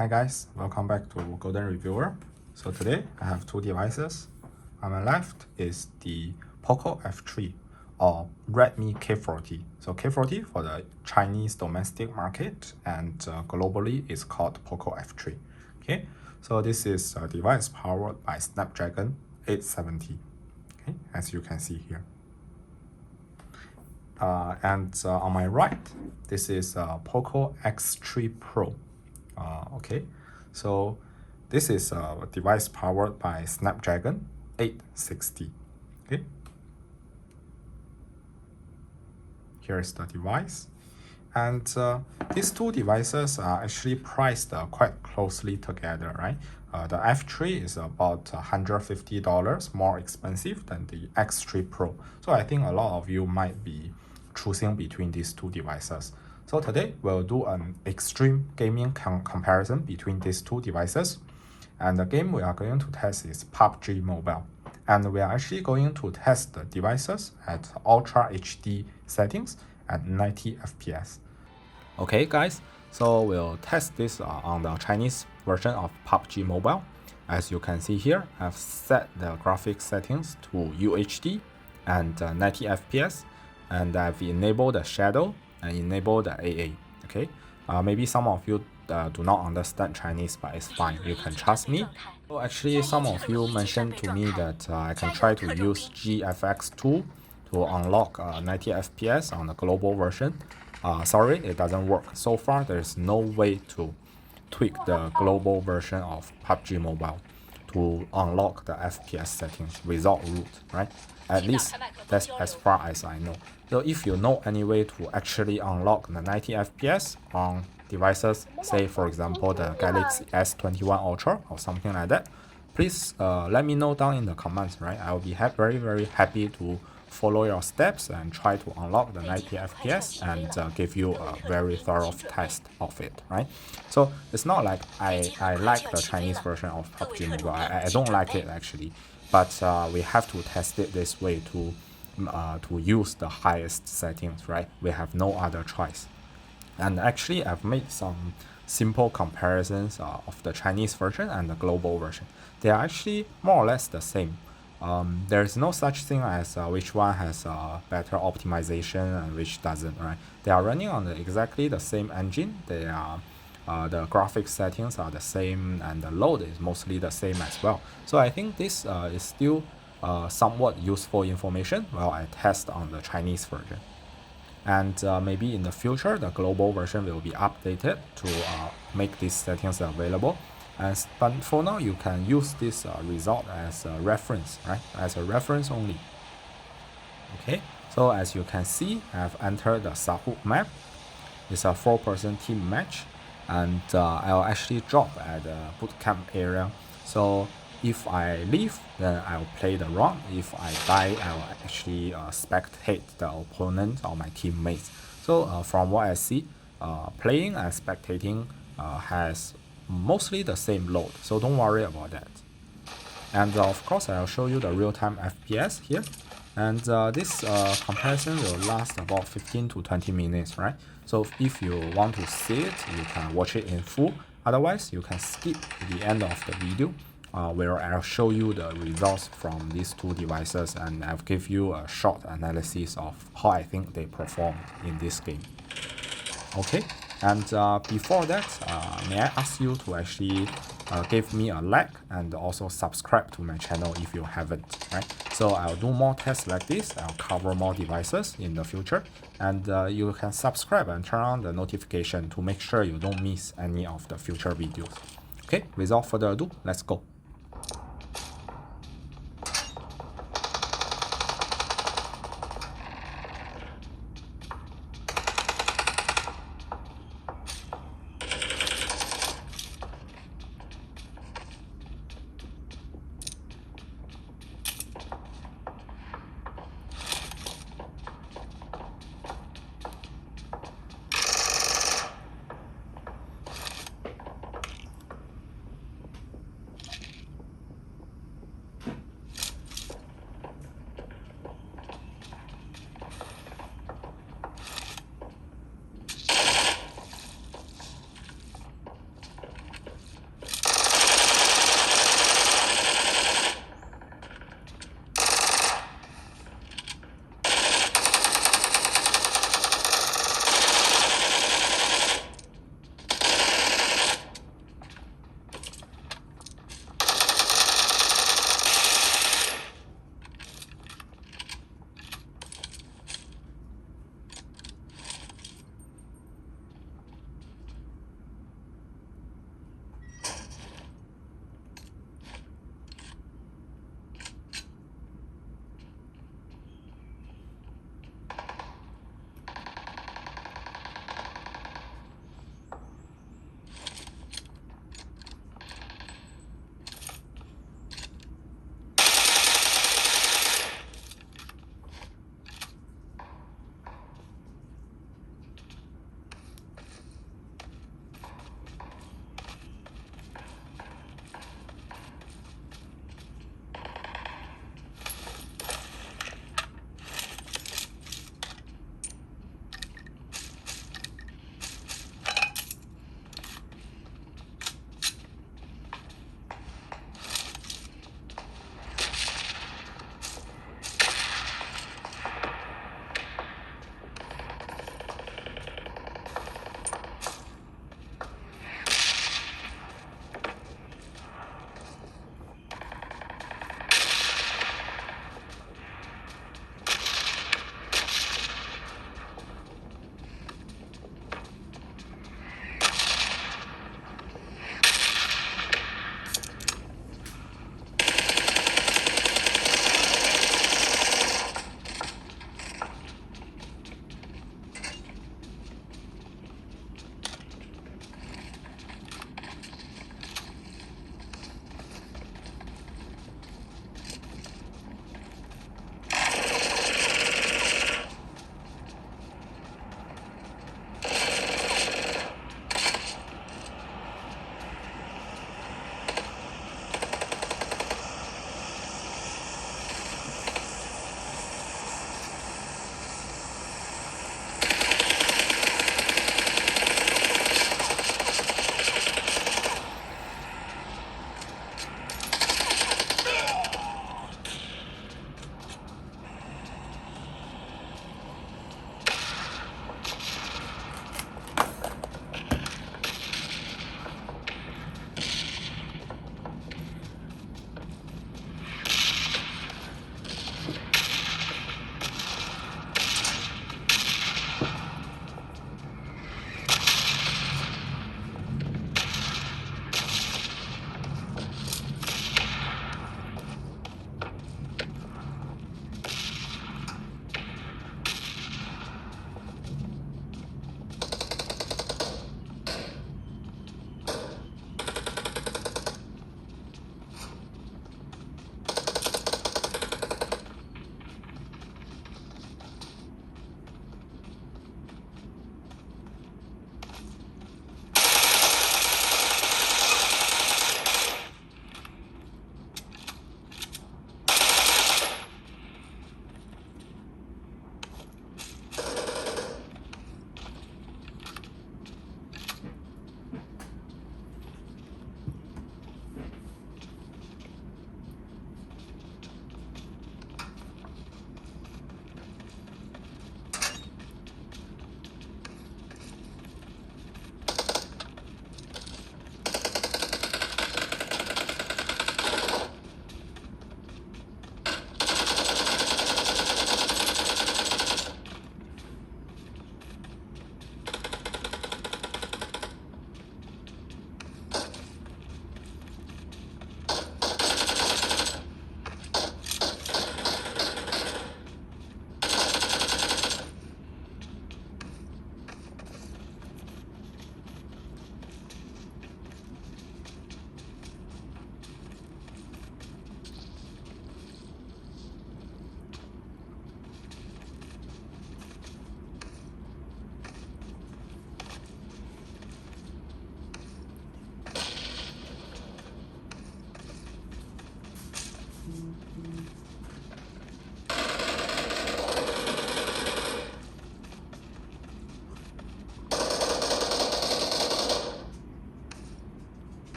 Hi guys, welcome back to Golden Reviewer. So today I have two devices. On my left is the Poco F3 or Redmi K40. So K40 for the Chinese domestic market, and globally it's called Poco F3. Okay, so this is a device powered by Snapdragon 870. Okay, as you can see here. On my right, this is Poco X3 Pro. Okay, so this is a device powered by Snapdragon 860. Okay, here is the device, and these two devices are actually priced quite closely together, right? The F3 is about $150 more expensive than the X3 Pro, so I think a lot of you might be choosing between these two devices. So today we'll do an extreme gaming comparison between these two devices, and the game we are going to test is PUBG Mobile, and we are actually going to test the devices at Ultra HD settings at 90 FPS. Okay guys, so we'll test this on the Chinese version of PUBG Mobile. As you can see here, I've set the graphics settings to UHD and 90 FPS, and I've enabled the shadow and enable the AA. Okay, maybe some of you do not understand Chinese, but it's fine, you can trust me. So actually some of you mentioned to me that I can try to use GFX tool to unlock 90 FPS on the global version. Sorry, it doesn't work. So far there's no way to tweak the global version of PUBG Mobile to unlock the FPS settings without root, right? At least that's as far as I know. So if you know any way to actually unlock the 90 FPS on devices, say for example the Galaxy S21 Ultra or something like that, please let me know down in the comments, right? I will be very happy to follow your steps and try to unlock the 90 FPS and give you a very thorough test of it, right? So it's not like I like the Chinese version of PUBG Mobile. I don't like it actually, but we have to test it this way to use the highest settings, right? We have no other choice. And actually I've made some simple comparisons of the Chinese version and the global version. They are actually more or less the same. There's no such thing as which one has better optimization and which doesn't, right? They are running on exactly the same engine. They are the graphics settings are the same, and the load is mostly the same as well. So I think this is still somewhat useful information while I test on the Chinese version. And maybe in the future the global version will be updated to make these settings available. But for now you can use this result as a reference, right? As a reference only. Okay, so as you can see, I've entered the Sahut map. It's a 4-person team match, and I'll actually drop at the bootcamp area. So if I leave, then I'll play the round. If I die, I'll actually spectate the opponent or my teammates. So from what I see, playing and spectating has mostly the same load, so don't worry about that. And of course I'll show you the real-time FPS here, and this comparison will last about 15 to 20 minutes, right? So if you want to see it, you can watch it in full. Otherwise you can skip to the end of the video where I'll show you the results from these two devices, and I'll give you a short analysis of how I think they performed in this game. Okay, and before that, may I ask you to actually give me a like and also subscribe to my channel if you haven't, right? So I'll do more tests like this. I'll cover more devices in the future, and you can subscribe and turn on the notification to make sure you don't miss any of the future videos. Okay, without further ado, let's go.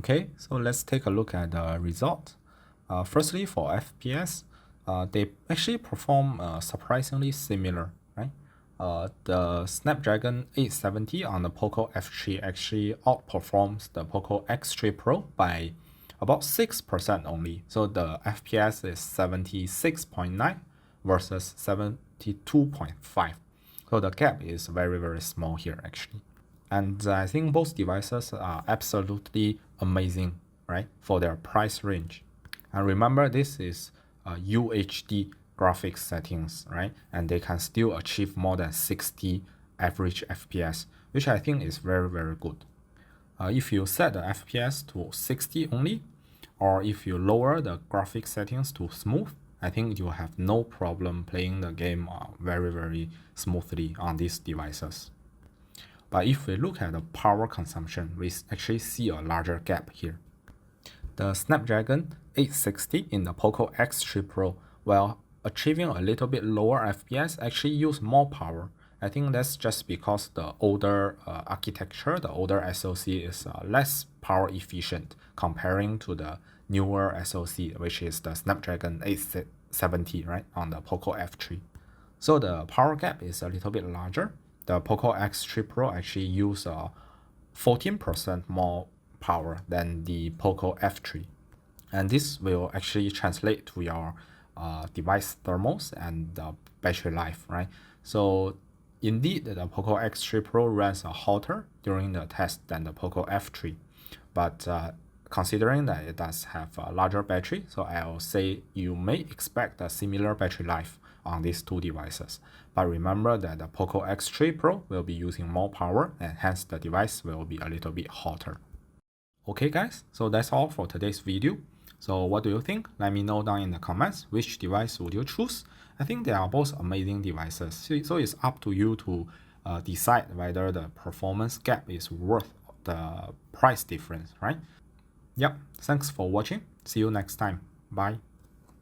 Okay, so let's take a look at the result. Firstly, for FPS, they actually perform surprisingly similar, right? The Snapdragon 870 on the Poco F3 actually outperforms the Poco X3 Pro by about 6% only. So the FPS is 76.9 versus 72.5. So the gap is very, very small here actually. And I think both devices are absolutely amazing, right, for their price range. And remember, this is UHD graphics settings, right? And they can still achieve more than 60 average FPS, which I think is very, very good. If you set the FPS to 60 only, or if you lower the graphics settings to smooth, I think you have no problem playing the game very, very smoothly on these devices. But if we look at the power consumption, we actually see a larger gap here. The Snapdragon 860 in the Poco X3 Pro, while achieving a little bit lower FPS, actually use more power. I think that's just because the older architecture, the older SoC is less power efficient comparing to the newer SoC, which is the Snapdragon 870, right, on the Poco F3. So the power gap is a little bit larger. The Poco X3 Pro actually use 14% more power than the Poco F3. And this will actually translate to your device thermals and battery life, right? So indeed, the Poco X3 Pro runs hotter during the test than the Poco F3. But considering that it does have a larger battery, so I'll say you may expect a similar battery life on these two devices. But remember that the Poco X3 Pro will be using more power, and hence the device will be a little bit hotter. Okay guys, so that's all for today's video. So what do you think? Let me know down in the comments which device would you choose. I think they are both amazing devices, so it's up to you to decide whether the performance gap is worth the price difference, right? Yep, thanks for watching. See you next time. Bye.